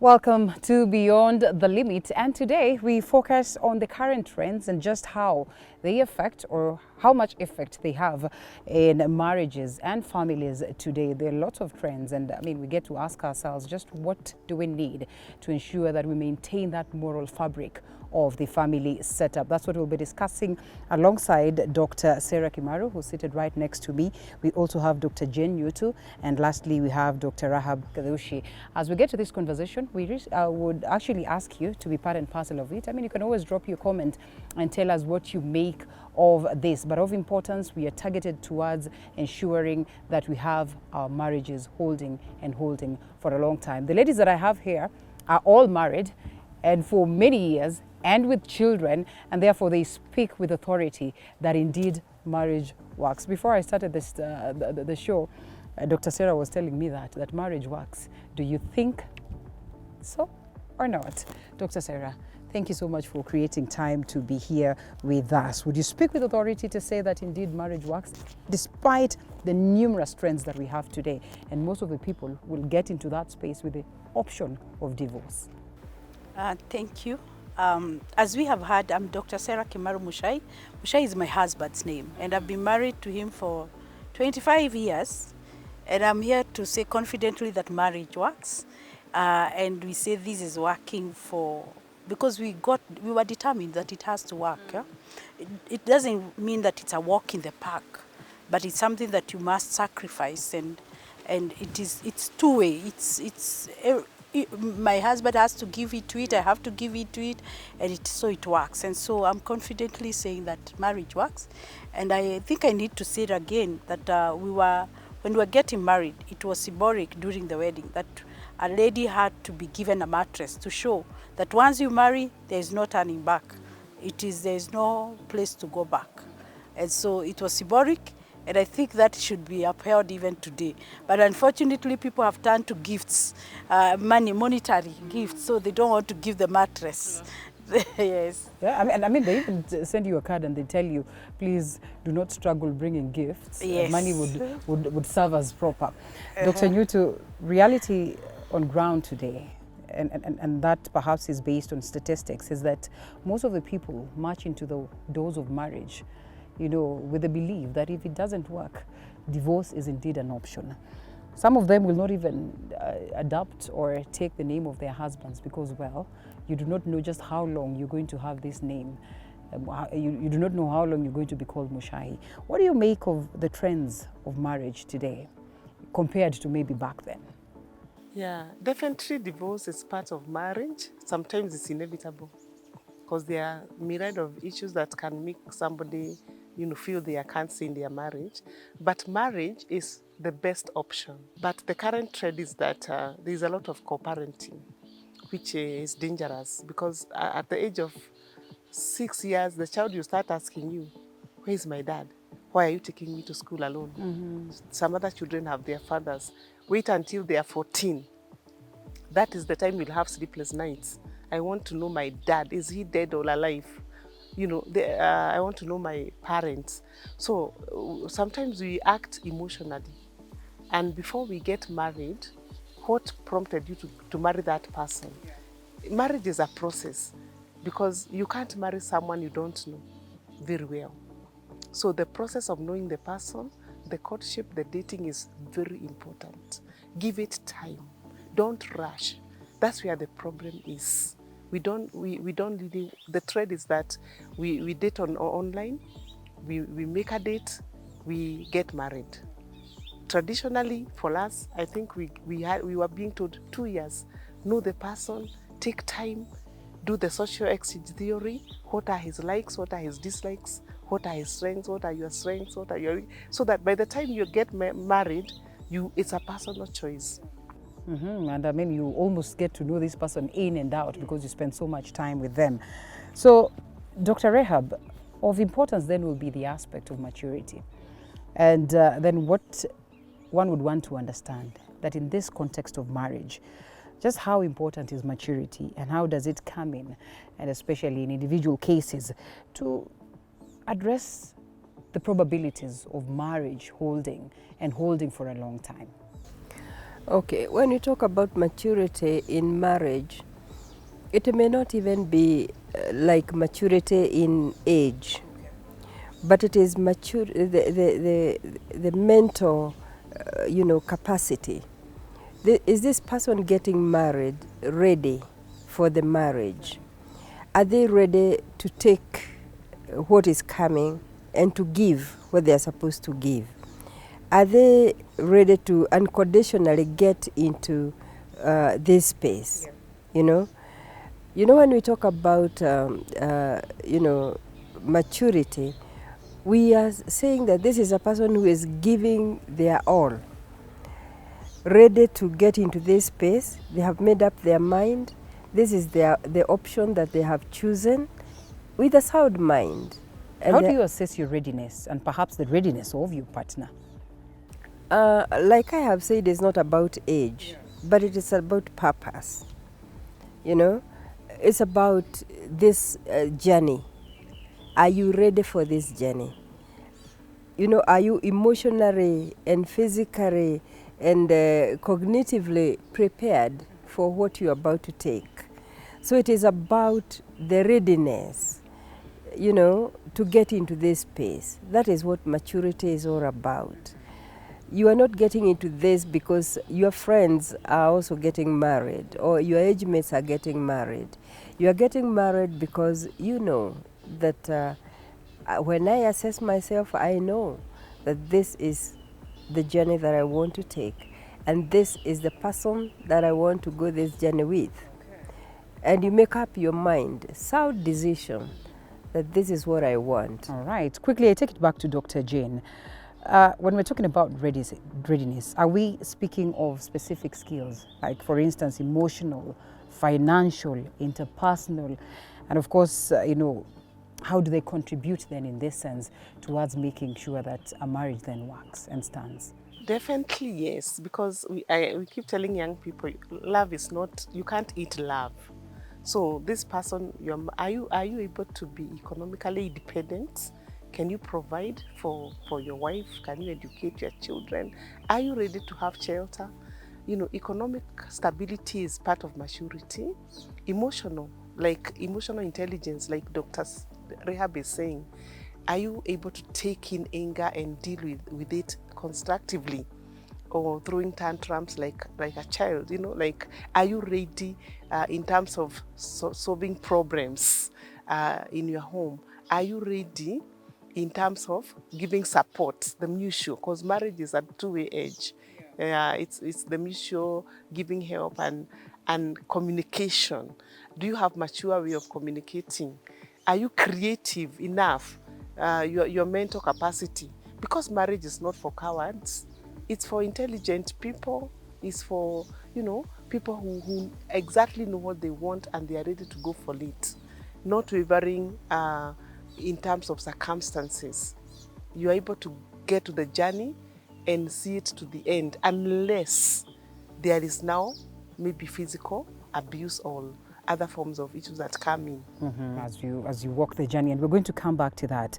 Welcome to Beyond the Limit, and today we focus on the current trends and just how they affect or how much effect they have in marriages and families today. There are lots of trends, and we get to ask ourselves just what do we need to ensure that we maintain that moral fabric of the family setup. That's what we'll be discussing alongside Dr. Sarah Kimaru, who's seated right next to me. We also have Dr. Jen Yutu, and lastly we have Dr. Rahab Kadeushi. As we get to this conversation, we would actually ask you to be part and parcel of it. You can always drop your comment and tell us what you make of this, but of importance, we are targeted towards ensuring that we have our marriages holding for a long time. The ladies that I have here are all married and for many years and with children, and therefore they speak with authority that indeed marriage works. Before I started this the show, Dr. Sarah was telling me that marriage works. Do you think so or not? Dr. Sarah, thank you so much for creating time to be here with us. Would you speak with authority to say that indeed marriage works, despite the numerous trends that we have today? And most of the people will get into that space with the option of divorce. Thank you. As we have heard, I'm Dr. Sarah Kimaru Mushai. Mushai is my husband's name, and I've been married to him for 25 years. And I'm here to say confidently that marriage works. And we say this is working because we were determined that it has to work. Yeah? It doesn't mean that it's a walk in the park, but it's something that you must sacrifice, and it's two-way. My husband has to give it to it, I have to give it to it, and so it works. And so I'm confidently saying that marriage works. And I think I need to say it again, that when we were getting married, it was symbolic during the wedding that a lady had to be given a mattress to show that once you marry, there is no turning back. There is no place to go back. And so it was symbolic, and I think that should be upheld even today. But unfortunately, people have turned to gifts, monetary gifts, so they don't want to give the mattress. Yes. Yeah, they even send you a card and they tell you, please do not struggle bringing gifts. Yes. Money would serve as proper. Dr. Nyutu, reality on ground today, and that perhaps is based on statistics, is that most of the people march into the doors of marriage, with the belief that if it doesn't work, divorce is indeed an option. Some of them will not even adopt or take the name of their husbands because, well, you do not know just how long you're going to have this name. You do not know how long you're going to be called Mushai. What do you make of the trends of marriage today compared to maybe back then? Yeah, definitely divorce is part of marriage. Sometimes it's inevitable because there are myriad of issues that can make somebody feel they can't stay in their marriage. But marriage is the best option. But the current trend is that there's a lot of co-parenting, which is dangerous because at the age of 6 years, the child will start asking you, where is my dad? Why are you taking me to school alone? Mm-hmm. Some other children have their fathers. Wait until they are 14. That is the time you'll have sleepless nights. I want to know my dad. Is he dead or alive? I want to know my parents. So sometimes we act emotionally. And before we get married, what prompted you to marry that person? Marriage is a process because you can't marry someone you don't know very well. So the process of knowing the person, the courtship, the dating is very important. Give it time. Don't rush. That's where the problem is. We don't really, the trend is that we date online, we make a date, we get married. Traditionally, for us, I think we were being told 2 years. Know the person, take time, do the social exchange theory. What are his likes? What are his dislikes? What are his strengths? What are your strengths? What are your... So that by the time you get married, it's a personal choice. Mm-hmm. And you almost get to know this person in and out because you spend so much time with them. So, Dr. Rahab, of importance then will be the aspect of maturity. And then what one would want to understand that in this context of marriage, just how important is maturity and how does it come in, and especially in individual cases, to address the probabilities of marriage holding for a long time? Okay, when you talk about maturity in marriage, it may not even be like maturity in age, but it is mature the mental, capacity. Is this person getting married ready for the marriage? Are they ready to take what is coming and to give what they are supposed to give? Are they ready to unconditionally get into this space? You know, when we talk about maturity, we are saying that this is a person who is giving their all, ready to get into this space. They have made up their mind. This is the option that they have chosen with a sound mind. And How do you assess your readiness and perhaps the readiness of your partner? like I have said, it's not about age, but it is about purpose. You know, it's about this journey. Are you ready for this journey? You know, are you emotionally and physically and cognitively prepared for what you're about to take? So it is about the readiness, to get into this space. That is what maturity is all about. You are not getting into this because your friends are also getting married or your age mates are getting married. You are getting married because you know that when I assess myself, I know that this is the journey that I want to take, and this is the person that I want to go this journey with. And you make up your mind, sound decision, that this is what I want. All right. Quickly, I take it back to Dr. Jane. When we're talking about readiness, are we speaking of specific skills, like, for instance, emotional, financial, interpersonal, and of course, how do they contribute then in this sense towards making sure that a marriage then works and stands? Definitely yes, because we keep telling young people, love is not, you can't eat love. So this person, are you able to be economically independent? Can you provide for your wife? Can you educate your children? Are you ready to have shelter? Economic stability is part of maturity. Emotional intelligence, like Dr. Rehab is saying, are you able to take in anger and deal with it constructively, or throwing tantrums like a child? Are you ready in terms of solving problems in your home? Are you ready in terms of giving support, the mutual, because marriage is a two-way edge. It's the mutual giving help and communication. Do you have mature way of communicating? Are you creative enough? Your mental capacity, because marriage is not for cowards. It's for intelligent people. It's for people who exactly know what they want and they are ready to go for it, not wavering in terms of circumstances. You are able to get to the journey and see it to the end, unless there is now maybe physical abuse or other forms of issues that come in. As you walk the journey, and we're going to come back to that.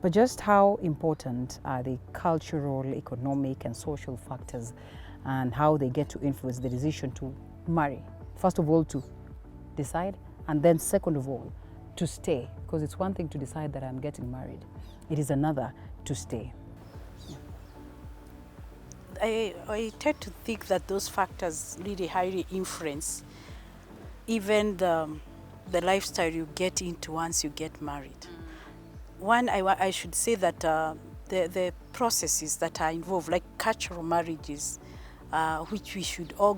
But just how important are the cultural, economic, and social factors, and how they get to influence the decision to marry? First of all, to decide, and then second of all, to stay. Because it's one thing to decide that I'm getting married. It is another to stay. I tend to think that those factors really highly influence even the lifestyle you get into once you get married. One, I should say that the processes that are involved, like cultural marriages, which we should all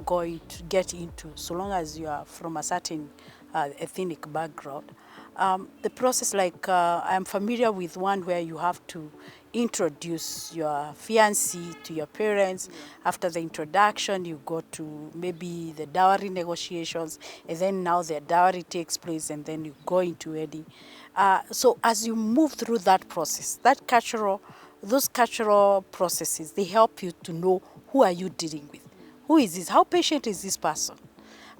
get into, so long as you are from a certain ethnic background. The process, like I'm familiar with one where you have to introduce your fiancé to your parents. After the introduction, you go to maybe the dowry negotiations, and then now the dowry takes place, and then you go into wedding. So as you move through that process, those cultural processes, they help you to know who are you dealing with. Who is this? How patient is this person?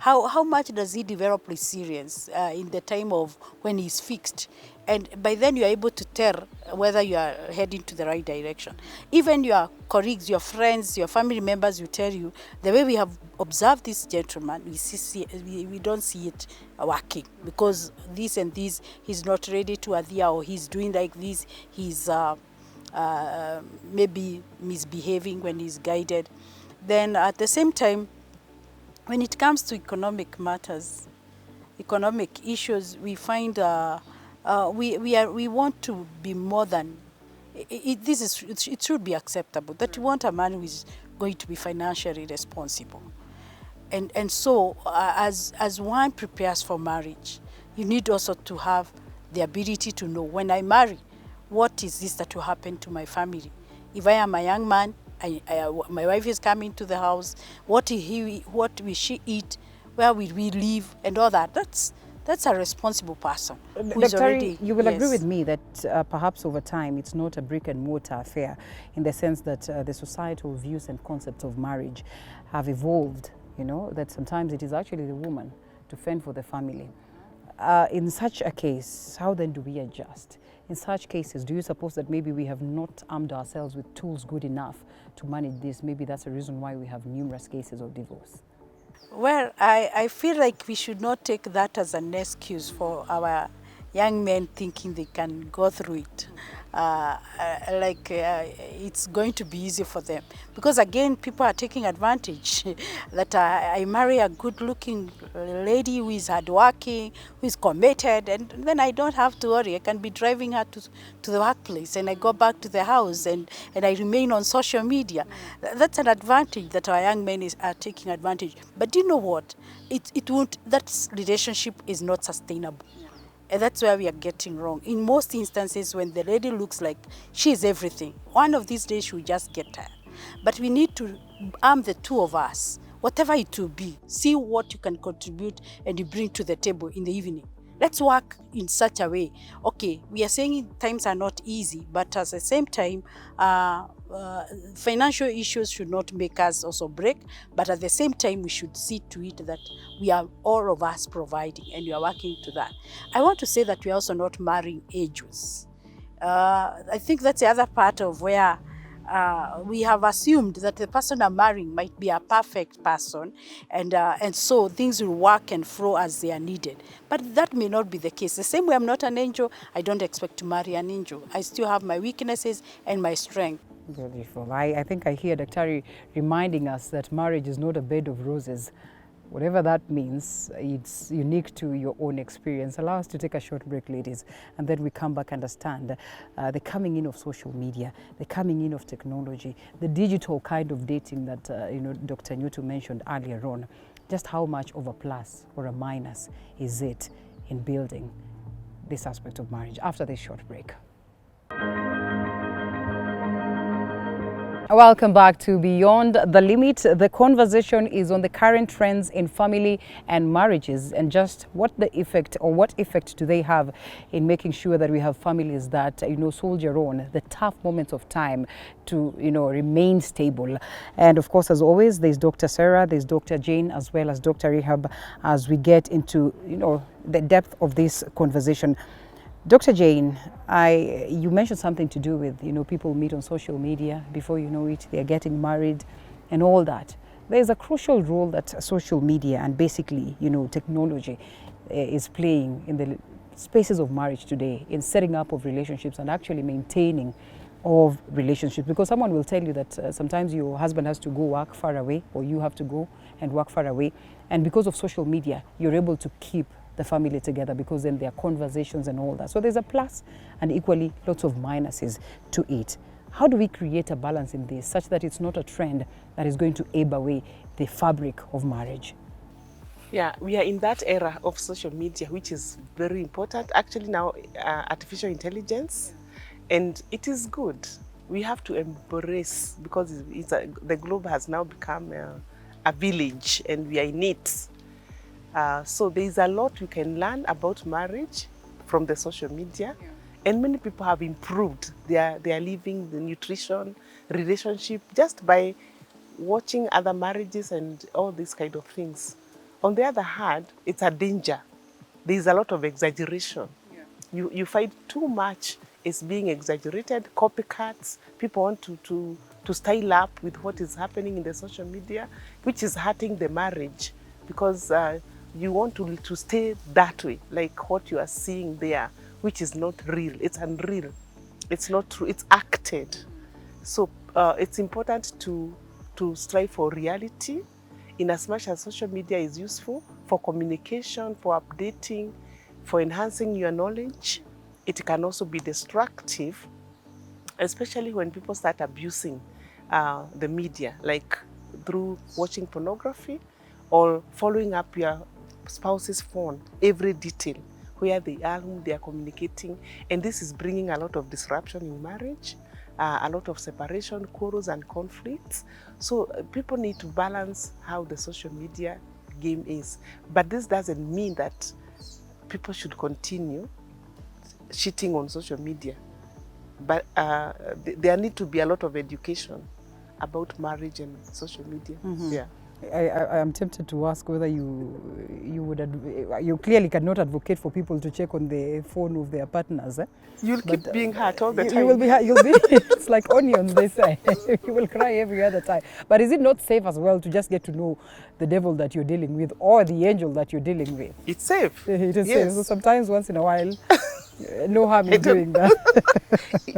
how much does he develop resilience in the time of when he's fixed? And by then you are able to tell whether you are heading to the right direction. Even your colleagues, your friends, your family members will tell you, the way we have observed this gentleman, we don't see it working because this and this, he's not ready to adhere, or he's doing like this, he's maybe misbehaving when he's guided. Then at the same time, when it comes to economic matters, economic issues, we find we want to be more than it should be acceptable that you want a man who is going to be financially responsible, and so as one prepares for marriage, you need also to have the ability to know, when I marry, what is this that will happen to my family? If I am a young man, my wife is coming to the house, what will she eat, where will we live, and all that. That's a responsible person. Dr. You will agree yes. with me that perhaps over time it's not a brick and mortar affair, in the sense that the societal views and concepts of marriage have evolved, you know, that sometimes it is actually the woman to fend for the family. In such a case, how then do we adjust? In such cases, do you suppose that maybe we have not armed ourselves with tools good enough to manage this? Maybe that's a reason why we have numerous cases of divorce. Well, I feel like we should not take that as an excuse for our young men thinking they can go through it. It's going to be easy for them. Because again, people are taking advantage that I marry a good-looking lady who is hardworking, who is committed, and then I don't have to worry. I can be driving her to the workplace, and I go back to the house, and I remain on social media. That's an advantage that our young men are taking advantage. But do you know what? That relationship is not sustainable. And that's where we are getting wrong. In most instances, when the lady looks like she is everything, one of these days she will just get tired. But we need to arm the two of us, whatever it will be. See what you can contribute and you bring to the table in the evening. Let's work in such a way. Okay, we are saying times are not easy, but at the same time, financial issues should not make us also break, but at the same time, we should see to it that we are all of us providing and we are working to that. I want to say that we are also not marrying ages. I think that's the other part of where we have assumed that the person I'm marrying might be a perfect person, and so things will work and flow as they are needed. But that may not be the case. The same way I'm not an angel, I don't expect to marry an angel. I still have my weaknesses and my strength. Beautiful. I think I hear Dr. reminding us that marriage is not a bed of roses. Whatever that means, it's unique to your own experience. Allow us to take a short break, ladies, and then we come back and understand the coming in of social media, the coming in of technology, the digital kind of dating that Dr. Nyutu mentioned earlier on. Just how much of a plus or a minus is it in building this aspect of marriage? After this short break. Welcome back to Beyond the Limit. The conversation is on the current trends in family and marriages, and just what effect do they have in making sure that we have families that soldier on the tough moments of time to remain stable. And of course, as always, there's Dr. Sarah, there's Dr. Jane, as well as Dr. Rehab, as we get into the depth of this conversation. Dr. Jane, you mentioned something to do with, people meet on social media. Before you know it, they're getting married and all that. There's a crucial role that social media and basically, technology is playing in the spaces of marriage today, in setting up of relationships and actually maintaining of relationships. Because someone will tell you that sometimes your husband has to go work far away, or you have to go and work far away. And because of social media, you're able to keep the family together, because then there are conversations and all that. So there's a plus and equally lots of minuses to it. How do we create a balance in this such that it's not a trend that is going to ebb away the fabric of marriage? Yeah, we are in that era of social media, which is very important. Actually now, artificial intelligence, and it is good. We have to embrace, because the globe has now become a village, and we are in it. So there is a lot you can learn about marriage from the social media, and many people have improved their living, the nutrition, relationship, just by watching other marriages and all these kind of things. On the other hand, it's a danger. There's a lot of exaggeration. You find too much is being exaggerated, copycats. People want to style up with what is happening in the social media, which is hurting the marriage because you want to stay that way, like what you are seeing there, which is not real. It's unreal. It's not true. It's acted. So it's important to strive for reality, in as much as social media is useful for communication, for updating, for enhancing your knowledge. It can also be destructive, especially when people start abusing the media, like through watching pornography or following up your spouse's phone, every detail, where they are, whom they are communicating. And this is bringing a lot of disruption in marriage, a lot of separation, quarrels and conflicts. So people need to balance how the social media game is. But this doesn't mean that people should continue cheating on social media. But there need to be a lot of education about marriage and social media. Yeah. I am tempted to ask whether you clearly cannot advocate for people to check on the phone of their partners. You'll keep being hurt all the time. You will be hurt. You'll be. It's like onions, they say. You will cry every other time. But is it not safe as well to just get to know the devil that you're dealing with or the angel that you're dealing with? It's safe. It is Yes. safe. So sometimes, once in a while, no harm in doing that.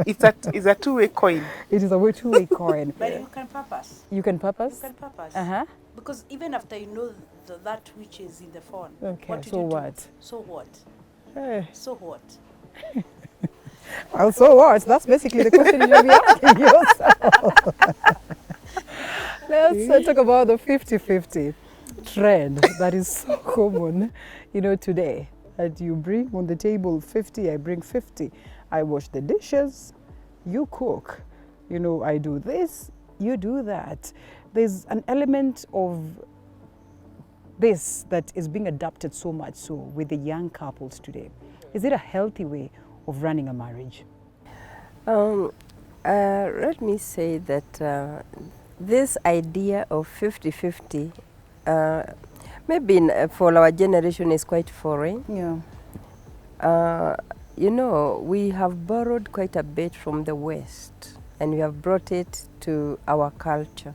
It's a two-way coin. It is a two-way coin. But you can purpose. You can purpose? You can purpose. Uh-huh. Because even after you know that which is in the phone. Okay, what did so you do? what? So what? Hey. So what? Well, so what? That's basically the question you should be asking yourself. Let's talk about the 50-50 trend that is so common, today. That you bring on the table 50, I bring 50. I wash the dishes, you cook. I do this, you do that. There's an element of this that is being adopted so much so with the young couples today. Is it a healthy way of running a marriage? Let me say that this idea of 50-50 maybe for our generation is quite foreign. Yeah. We have borrowed quite a bit from the West and we have brought it to our culture.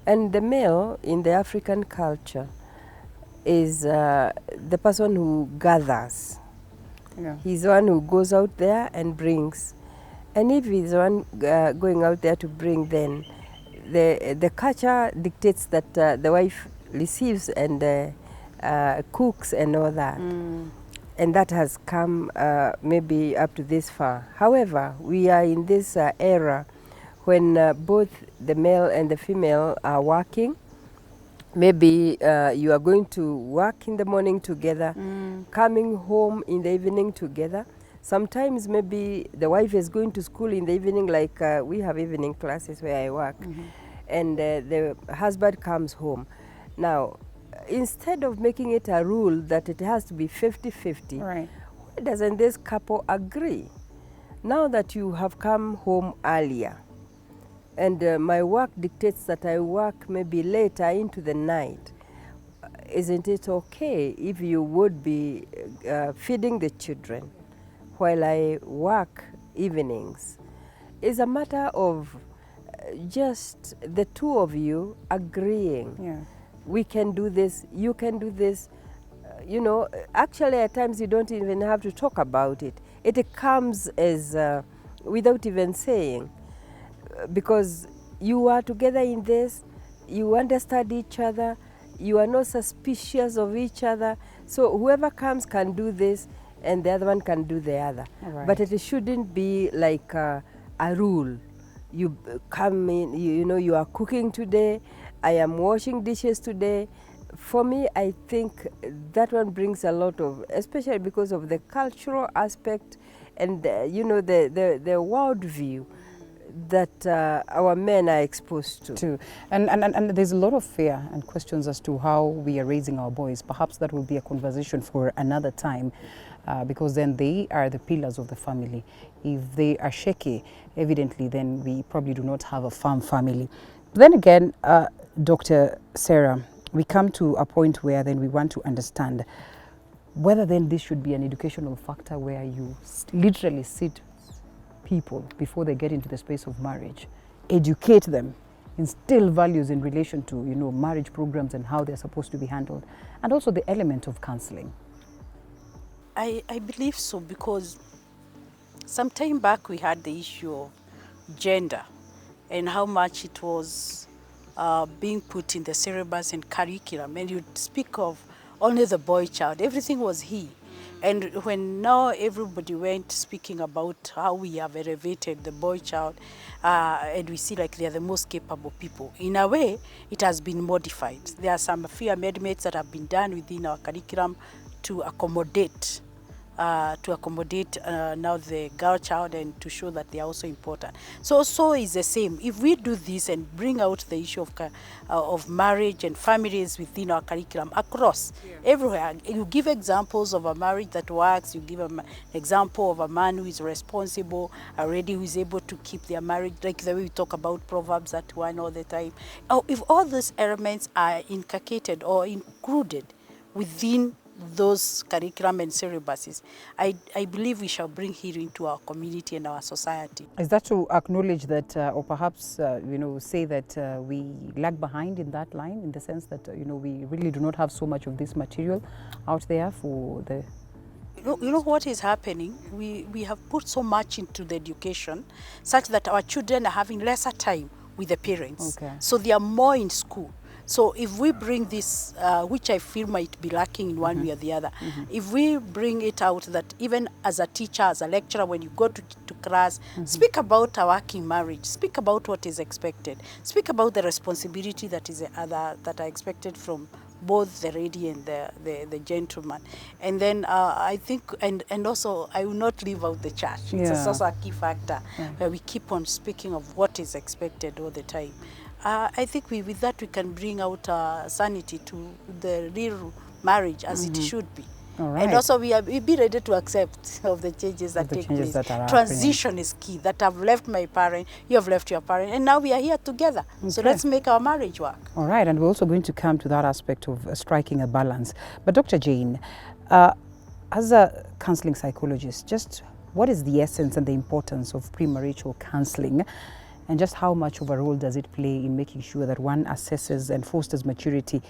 And the male in the African culture is the person who gathers. Yeah. He's the one who goes out there and brings. And if he's the one going out there to bring, then the culture dictates that the wife receives and cooks and all that. And that has come maybe up to this far. However, we are in this era when both the male and the female are working. Maybe you are going to work in the morning together, coming home in the evening together. Sometimes maybe the wife is going to school in the evening, like we have evening classes where I work, and the husband comes home. Now, instead of making it a rule that it has to be 50-50, Right. why doesn't this couple agree? Now that you have come home earlier, and my work dictates that I work maybe later into the night, isn't it okay if you would be feeding the children while I work evenings? It's a matter of just the two of you agreeing. Yeah. We can do this, you can do this. Actually at times you don't even have to talk about it. It comes as without even saying, because you are together in this, you understand each other, you are not suspicious of each other. So whoever comes can do this and the other one can do the other. Right. But it shouldn't be like a rule. You come in, you are cooking today, I am washing dishes today. For me, I think that one brings a lot of, especially because of the cultural aspect and the world view that our men are exposed to. And there's a lot of fear and questions as to how we are raising our boys. Perhaps that will be a conversation for another time, because then they are the pillars of the family. If they are shaky, evidently, then we probably do not have a firm family. But then again, Dr. Sarah, we come to a point where then we want to understand whether then this should be an educational factor where you literally sit people before they get into the space of marriage, educate them, instill values in relation to, you know, marriage programs and how they're supposed to be handled, and also the element of counseling. I believe so, because some time back we had the issue of gender and how much it was being put in the syllabus and curriculum, and you'd speak of only the boy child, everything was he. And when now everybody went speaking about how we have elevated the boy child, and we see like they are the most capable people, in a way it has been modified. There are some few amendments that have been done within our curriculum to accommodate now the girl child, and to show that they are also important. So is the same. If we do this and bring out the issue of marriage and families within our curriculum across everywhere, you give examples of a marriage that works, you give an example of a man who is responsible already, who is able to keep their marriage, like the way we talk about Proverbs that one all the time. If all those elements are inculcated or included within those curriculum and syllabuses, I believe we shall bring healing to our community and our society. Is that to acknowledge that, or perhaps, you know, say that we lag behind in that line, in the sense that, you know, we really do not have so much of this material out there for the... You know what is happening? We have put so much into the education such that our children are having lesser time with the parents. Okay. So they are more in school. So if we bring this, which I feel might be lacking in one way or the other, if we bring it out that even as a teacher, as a lecturer, when you go to class, speak about a working marriage, speak about what is expected, speak about the responsibility that is that are expected from both the lady and the gentleman. And then I think, and also I will not leave out the church. It's also a key factor where we keep on speaking of what is expected all the time. I think with that we can bring out sanity to the real marriage as it should be. All right. And also we be ready to accept of the changes that take place. Transition is key, that I've left my parent, you have left your parent, and now we are here together. Okay. So let's make our marriage work. All right, and we're also going to come to that aspect of striking a balance. But Dr. Jane, as a counseling psychologist, just what is the essence and the importance of premarital counseling? And just how much of a role does it play in making sure that one assesses and fosters maturity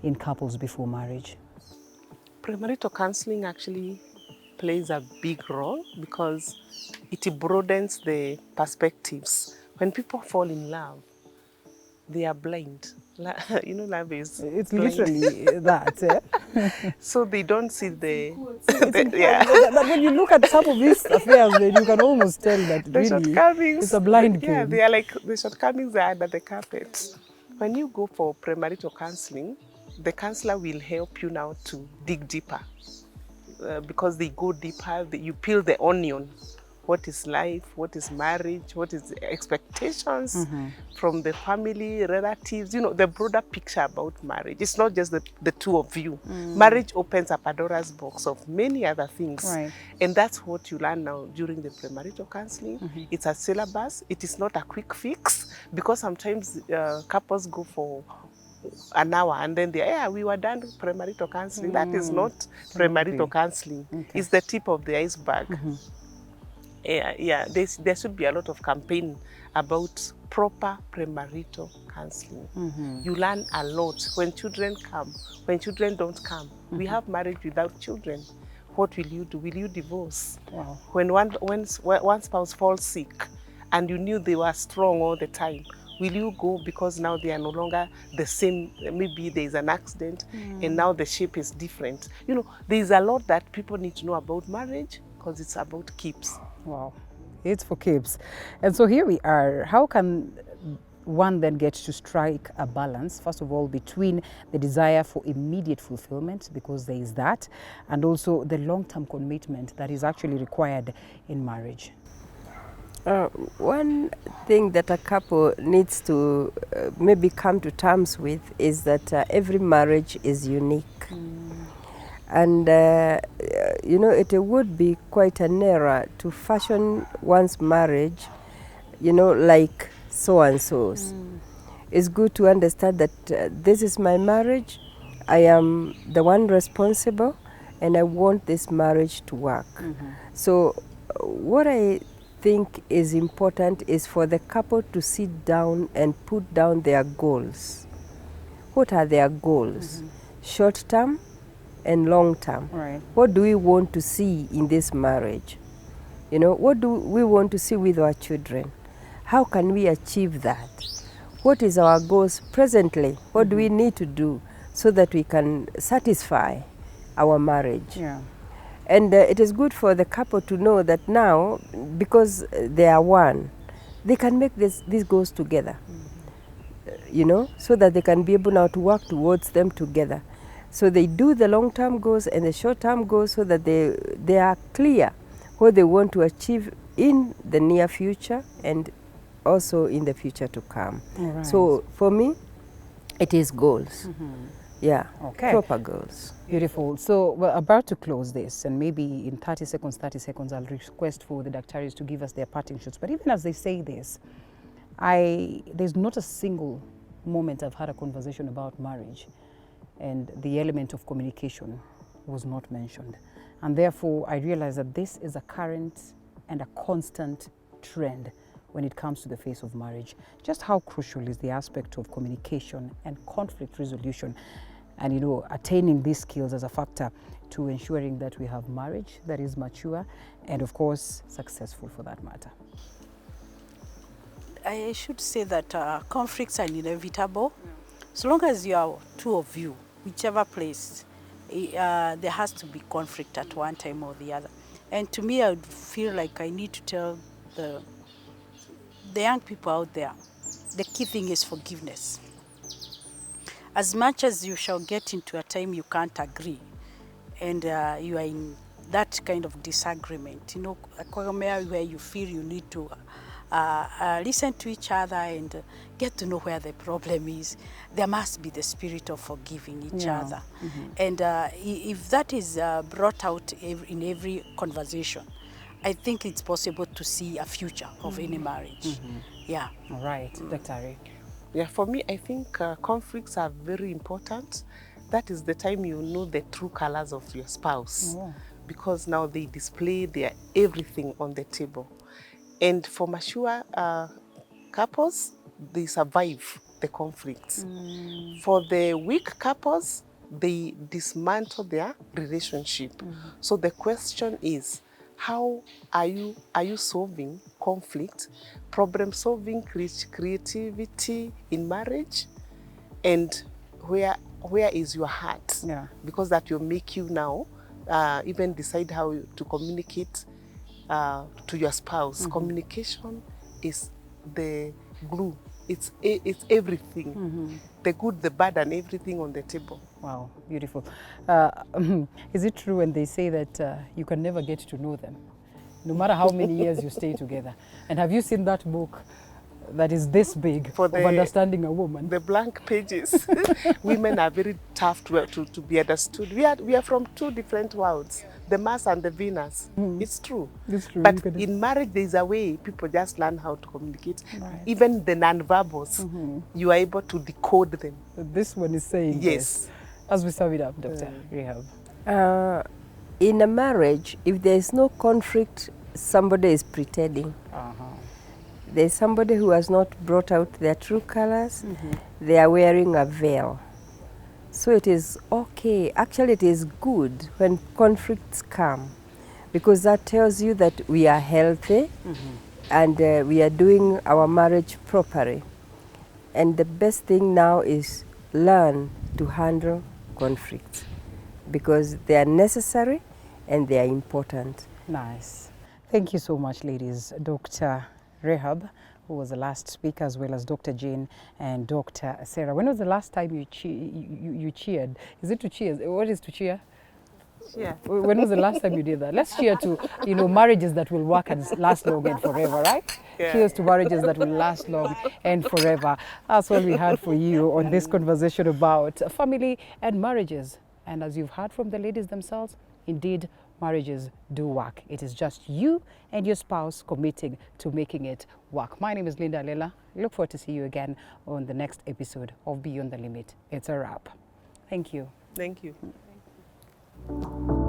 in couples before marriage? Premarital counseling actually plays a big role because it broadens the perspectives. When people fall in love, they are blind. You know, love is It's blind. literally that. So they don't see the But when you look at some of these affairs, then you can almost tell that the really shortcomings. it's a blind Yeah, game. they are like the shortcomings are under the carpet. When you go for premarital counseling, the counselor will help you now to dig deeper because they go deeper. You peel the onion. What is life? What is marriage? What is expectations from the family, relatives? You know, the broader picture about marriage. It's not just the two of you. Marriage opens a Pandora's box of many other things. Right. And that's what you learn now during the premarital counseling. It's a syllabus. It is not a quick fix because sometimes couples go for an hour and then we were done with premarital counseling. That is not premarital counseling. Okay. It's the tip of the iceberg. There should be a lot of campaign about proper premarital counseling. You learn a lot when children come, when children don't come. We have marriage without children. What will you do? Will you divorce? Wow. When one spouse falls sick and you knew they were strong all the time, will you go because now they are no longer the same? Maybe there is an accident and now the shape is different. You know, there is a lot that people need to know about marriage because it's about keeps. Wow, it's for keeps. And so here we are. How can one then get to strike a balance, first of all, between the desire for immediate fulfillment, because there is that, and also the long-term commitment that is actually required in marriage? One thing that a couple needs to maybe come to terms with is that every marriage is unique. And, you know, it would be quite an error to fashion one's marriage, you know, like so-and-so's. it's good to understand that this is my marriage. I am the one responsible, and I want this marriage to work. So what I think is important is for the couple to sit down and put down their goals. What are their goals? Short term and long term. Right. What do we want to see in this marriage? You know, what do we want to see with our children? How can we achieve that? What is our goals presently? What do we need to do so that we can satisfy our marriage? Yeah. And it is good for the couple to know that now, because they are one, they can make these goals together, you know, so that they can be able now to work towards them together. So they do the long-term goals and the short-term goals so that they are clear what they want to achieve in the near future and also in the future to come. Right. So for me, it is goals. Yeah, Okay. proper goals. Beautiful. So we're about to close this, and maybe in 30 seconds, I'll request for the Daktaris to give us their parting shots. But even as they say this, there's not a single moment I've had a conversation about marriage and the element of communication was not mentioned. And therefore, I realize that this is a current and a constant trend when it comes to the face of marriage. Just how crucial is the aspect of communication and conflict resolution, and, you know, attaining these skills as a factor to ensuring that we have marriage that is mature and, of course, successful for that matter. I should say that conflicts are inevitable. So long as you are two of you, whichever place, there has to be conflict at one time or the other. And to me, I would feel like I need to tell the young people out there, the key thing is forgiveness. As much as you shall get into a time you can't agree, and you are in that kind of disagreement, you know, where you feel you need to listen to each other and get to know where the problem is, there must be the spirit of forgiving each other. And if that is brought out in every conversation, I think it's possible to see a future of any marriage. Yeah. All right, Dr. Ari. Yeah, for me, I think conflicts are very important. That is the time you know the true colors of your spouse, because now they display their everything on the table. And for mature couples, they survive the conflicts. For the weak couples, they dismantle their relationship. So the question is, how are you solving conflict, problem solving, creativity in marriage, and where is your heart? Yeah. Because that will make you now even decide how to communicate to your spouse. Communication is the glue. It's everything. The good, the bad, and everything on the table. Wow, beautiful. Is it true when they say that you can never get to know them, no matter how many years you stay together? And have you seen that book that is this big of understanding a woman? The blank pages. Women are very tough to be understood. We are from two different worlds, the Mars and the Venus. It's true. It's true. But in marriage, there's a way people just learn how to communicate. Right. Even the non-verbals, you are able to decode them. This one is saying yes. As we sum it up, Dr. Rehab. In a marriage, if there is no conflict, somebody is pretending. There's somebody who has not brought out their true colors. They are wearing a veil. So it is okay. Actually, it is good when conflicts come, because that tells you that we are healthy and we are doing our marriage properly. And the best thing now is learn to handle conflicts, because they are necessary and they are important. Nice. Thank you so much, ladies. Dr. Rehab, who was the last speaker, as well as Dr. Jane and Dr. Sarah. When was the last time you cheered? Is it to cheer? What is to cheer? Yeah. When was the last time you did that? Let's cheer to, you know, marriages that will work and last long and forever, right? Yeah. Cheers to marriages that will last long and forever. That's what we had for you on this conversation about family and marriages. And as you've heard from the ladies themselves, indeed, marriages do work. It is just you and your spouse committing to making it work. My name is Linda Lela. I look forward to see you again on the next episode of Beyond the Limit. It's a wrap. Thank you. Thank you. Thank you.